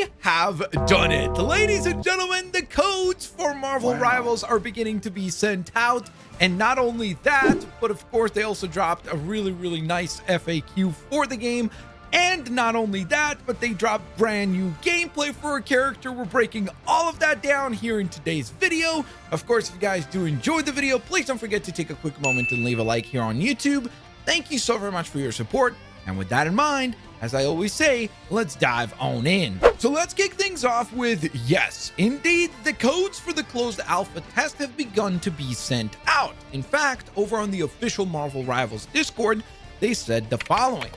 We have done it. Ladies and gentlemen, the codes for Marvel Rivals are beginning to be sent out. And not only that, but of course, they also dropped a really nice FAQ for the game. And not only that, but they dropped brand new gameplay for a character. We're breaking all of that down here in today's video. Of course, if you guys do enjoy the video, please don't forget to take a quick moment and leave a like here on YouTube. Thank you so very much for your support. And with that in mind, as I always say, let's dive on in. So let's kick things off with, yes, indeed, the codes for the closed alpha test have begun to be sent out. In fact, over on the official Marvel Rivals Discord, they said the following.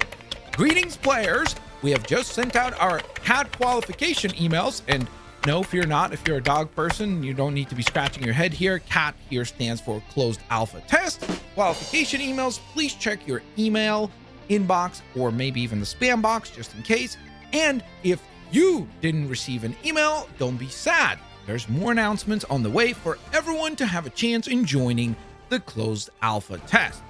Greetings, players. We have just sent out our cat qualification emails. And no, fear not, if you're a dog person, you don't need to be scratching your head here. CAT here stands for closed alpha test. Qualification emails, please check your email inbox or maybe even the spam box just in case. And if you didn't receive an email, don't be sad. There's more announcements on the way for everyone to have a chance in joining the closed alpha test.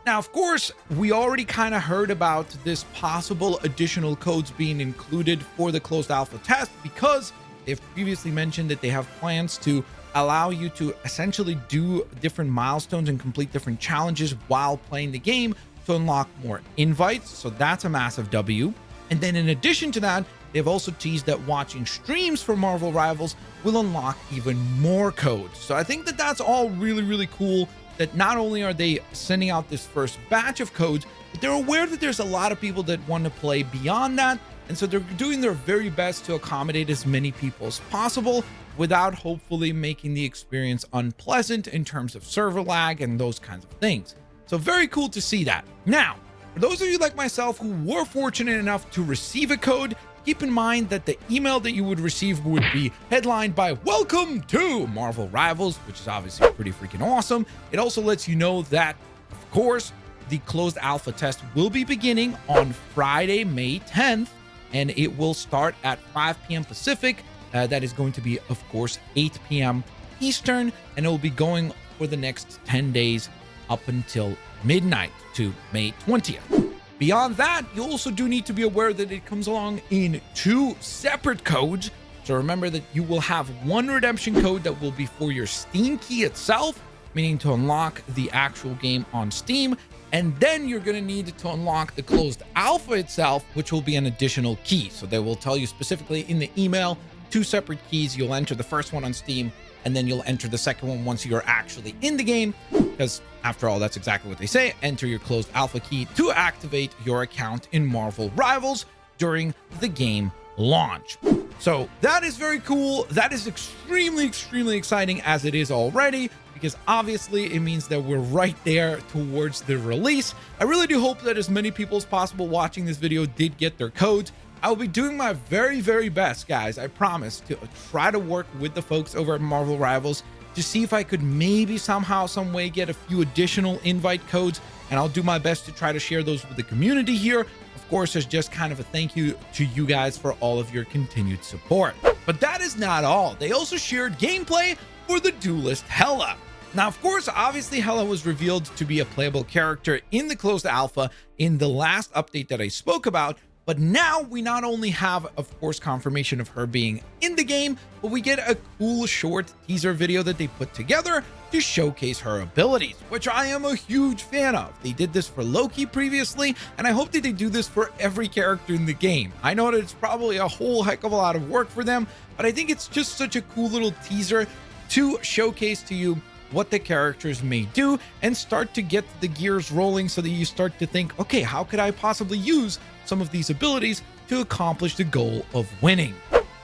Now, of course, we already kind of heard about this possible additional codes being included for the closed alpha test because they've previously mentioned that they have plans to allow you to essentially do different milestones and complete different challenges while playing the game to unlock more invites. So that's a massive W. And then in addition to that, they've also teased that watching streams for Marvel Rivals will unlock even more codes. So I think that that's all really cool, that not only are they sending out this first batch of codes, but they're aware that there's a lot of people that want to play beyond that. And so they're doing their very best to accommodate as many people as possible without hopefully making the experience unpleasant in terms of server lag and those kinds of things. So very cool to see that. Now, for those of you like myself who were fortunate enough to receive a code, keep in mind that the email that you would receive would be headlined by "Welcome to Marvel Rivals," which is obviously pretty freaking awesome. It also lets you know that, of course, the closed alpha test will be beginning on Friday, May 10th, and it will start at 5 p.m. Pacific. That is going to be, of course, 8 p.m. Eastern, and it will be going for the next 10 days up until midnight to May 20th. Beyond that, you also do need to be aware that it comes along in 2 separate codes. So remember that you will have one redemption code that will be for your Steam key itself, meaning to unlock the actual game on Steam. And then you're going to need to unlock the closed alpha itself, which will be an additional key. So they will tell you specifically in the email 2 separate keys. You'll enter the first one on Steam, and then you'll enter the second one once you're actually in the game, because after all, that's exactly what they say. Enter your closed alpha key to activate your account in Marvel Rivals during the game launch. So that is very cool. That is extremely exciting as it is already, because obviously it means that we're right there towards the release. I really do hope that as many people as possible watching this video did get their codes. I will be doing my very best, guys. I promise to try to work with the folks over at Marvel Rivals to see if I could maybe somehow, some way get a few additional invite codes, and I'll do my best to try to share those with the community here. Of course, as just kind of a thank you to you guys for all of your continued support. But that is not all. They also shared gameplay for the duelist Hela. Now, of course, obviously Hela was revealed to be a playable character in the closed alpha in the last update that I spoke about. But now we not only have, of course, confirmation of her being in the game, but we get a cool short teaser video that they put together to showcase her abilities, which I am a huge fan of. They did this for Loki previously, and I hope that they do this for every character in the game. I know that it's probably a whole heck of a lot of work for them, but I think it's just such a cool little teaser to showcase to you what the characters may do and start to get the gears rolling so that you start to think, okay, how could I possibly use some of these abilities to accomplish the goal of winning?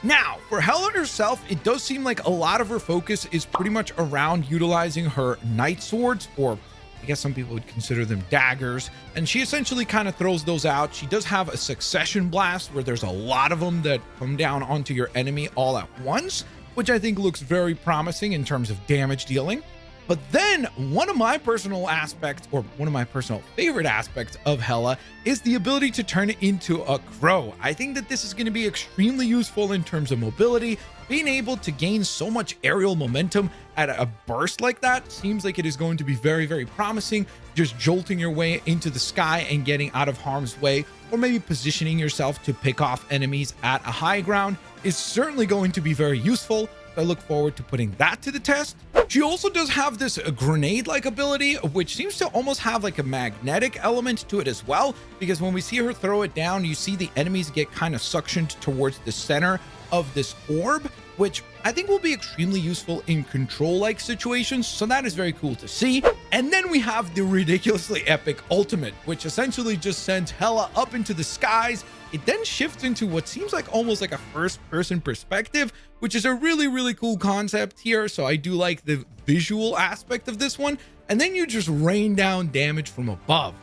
Now, for Hela herself, it does seem like a lot of her focus is pretty much around utilizing her night swords, or I guess some people would consider them daggers, and she essentially kind of throws those out. She does have a succession blast where there's a lot of them that come down onto your enemy all at once, which I think looks very promising in terms of damage dealing. But then one of my personal aspects, or one of my personal favorite aspects of Hela, is the ability to turn it into a crow. I think that this is going to be extremely useful in terms of mobility. Being able to gain so much aerial momentum at a burst like that seems like it is going to be very, very promising. Just jolting your way into the sky and getting out of harm's way, or maybe positioning yourself to pick off enemies at a high ground, is certainly going to be very useful. I look forward to putting that to the test. She also does have this grenade-like ability, which seems to almost have like a magnetic element to it as well, because when we see her throw it down, you see the enemies get kind of suctioned towards the center of this orb, which I think will be extremely useful in control-like situations. So that is very cool to see. And then we have the ridiculously epic ultimate, which essentially just sends Hela up into the skies. It then shifts into what seems like almost like a first-person perspective, which is a really, really cool concept here. So I do like the visual aspect of this one. And then you just rain down damage from above.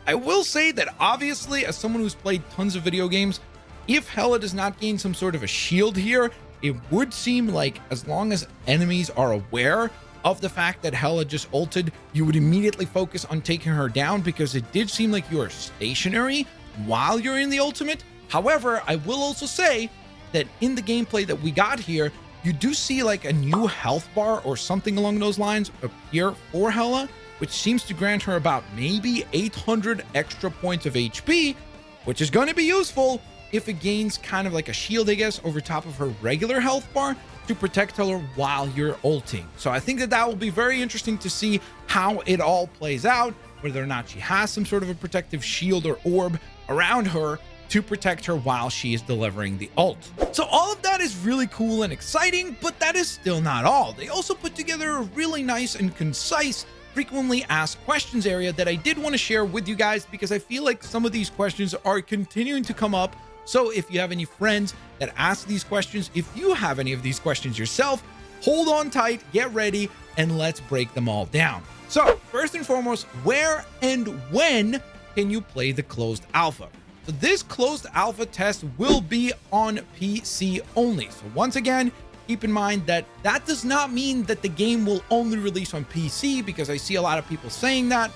I will say that obviously, as someone who's played tons of video games, if Hela does not gain some sort of a shield here, it would seem like as long as enemies are aware of the fact that Hela just ulted, you would immediately focus on taking her down, because it did seem like you are stationary while you're in the ultimate. However, I will also say that in the gameplay that we got here, you do see like a new health bar or something along those lines appear for Hela, which seems to grant her about maybe 800 extra points of HP, which is going to be useful if it gains kind of like a shield, I guess, over top of her regular health bar to protect her while you're ulting. So I think that that will be very interesting to see how it all plays out, whether or not she has some sort of a protective shield or orb around her to protect her while she is delivering the ult. So all of that is really cool and exciting, but that is still not all. They also put together a really nice and concise frequently asked questions area that I did want to share with you guys, because I feel like some of these questions are continuing to come up. So if you have any friends that ask these questions, if you have any of these questions yourself, hold on tight, get ready, and let's break them all down. So first and foremost, where and when can you play the closed alpha? So this closed alpha test will be on PC only. So once again, keep in mind that that does not mean that the game will only release on PC, because I see a lot of people saying that.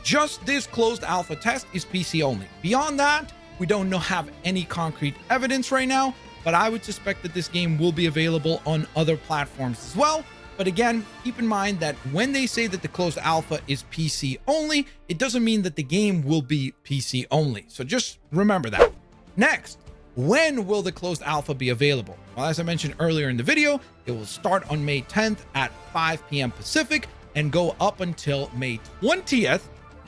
Just this closed alpha test is PC only. Beyond that, we don't have any concrete evidence right now, but I would suspect that this game will be available on other platforms as well. But again, keep in mind that when they say that the closed alpha is PC only, it doesn't mean that the game will be PC only. So just remember that. Next, when will the closed alpha be available? Well, as I mentioned earlier in the video, it will start on May 10th at 5 p.m. Pacific and go up until May 20th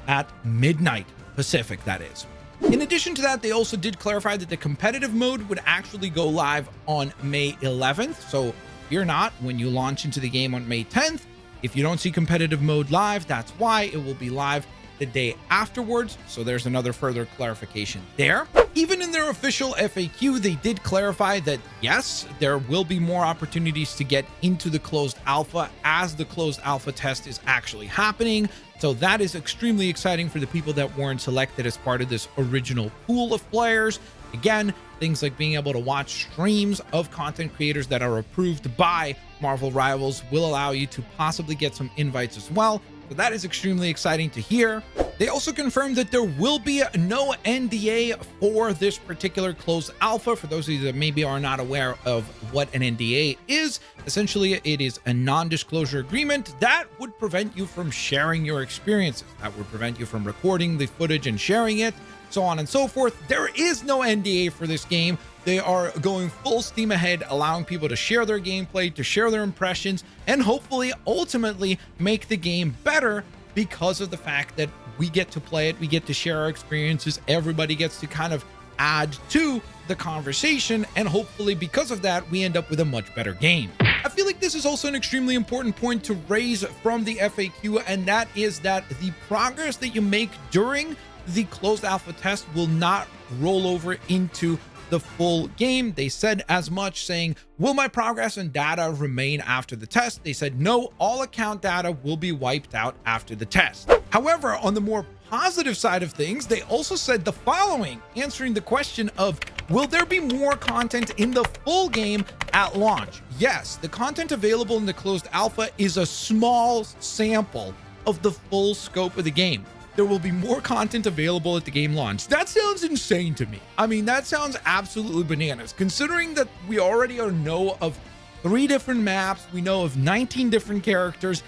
at midnight Pacific, that is. In addition to that, they also did clarify that the competitive mode would actually go live on May 11th. So fear not, when you launch into the game on May 10th, if you don't see competitive mode live, that's why. It will be live the day afterwards. So there's another further clarification there. Even in their official FAQ, they did clarify that yes, there will be more opportunities to get into the closed alpha as the closed alpha test is actually happening. So that is extremely exciting for the people that weren't selected as part of this original pool of players. Again, things like being able to watch streams of content creators that are approved by Marvel Rivals will allow you to possibly get some invites as well. So that is extremely exciting to hear. They also confirmed that there will be no NDA for this particular closed alpha. For those of you that maybe are not aware of what an NDA is, essentially it is a non-disclosure agreement that would prevent you from sharing your experiences, that would prevent you from recording the footage and sharing it, so on and so forth. There is no NDA for this game. They are going full steam ahead, allowing people to share their gameplay, to share their impressions, and hopefully ultimately make the game better because of the fact that we get to play it, we get to share our experiences, everybody gets to kind of add to the conversation, and hopefully because of that, we end up with a much better game. I feel like this is also an extremely important point to raise from the FAQ, and that is that the progress that you make during the closed alpha test will not roll over into the full game. They said as much, saying, will my progress and data remain after the test? They said no, all account data will be wiped out after the test. However, on the more positive side of things, they also said the following, answering the question of will there be more content in the full game at launch? yes, the content available in the closed alpha is a small sample of the full scope of the game. There will be more content available at the game launch. That sounds insane to me. I mean, that sounds absolutely bananas, considering that we already know of 3 different maps. We know of 19 different characters.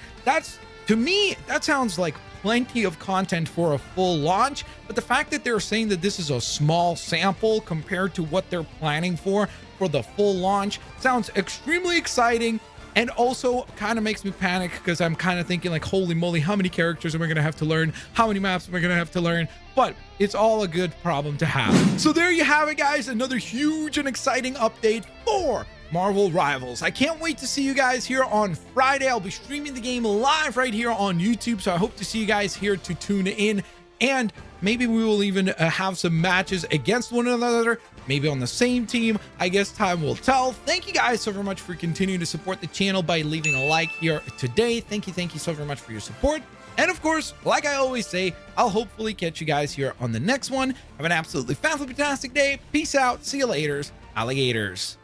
To me, that sounds like plenty of content for a full launch. But the fact that they're saying that this is a small sample compared to what they're planning for the full launch sounds extremely exciting. And also kind of makes me panic, because I'm kind of thinking like, holy moly, how many characters am I going to have to learn? How many maps am I going to have to learn? But it's all a good problem to have. So there you have it, guys. Another huge and exciting update for Marvel Rivals. I can't wait to see you guys here on Friday. I'll be streaming the game live right here on YouTube. So I hope to see you guys here to tune in. And maybe we will even have some matches against one another, maybe on the same team. I guess time will tell. Thank you guys so very much for continuing to support the channel by leaving a like here today. Thank you so very much for your support. And of course, like I always say, I'll hopefully catch you guys here on the next one. Have an absolutely fantastic day. Peace out. See you later, alligators.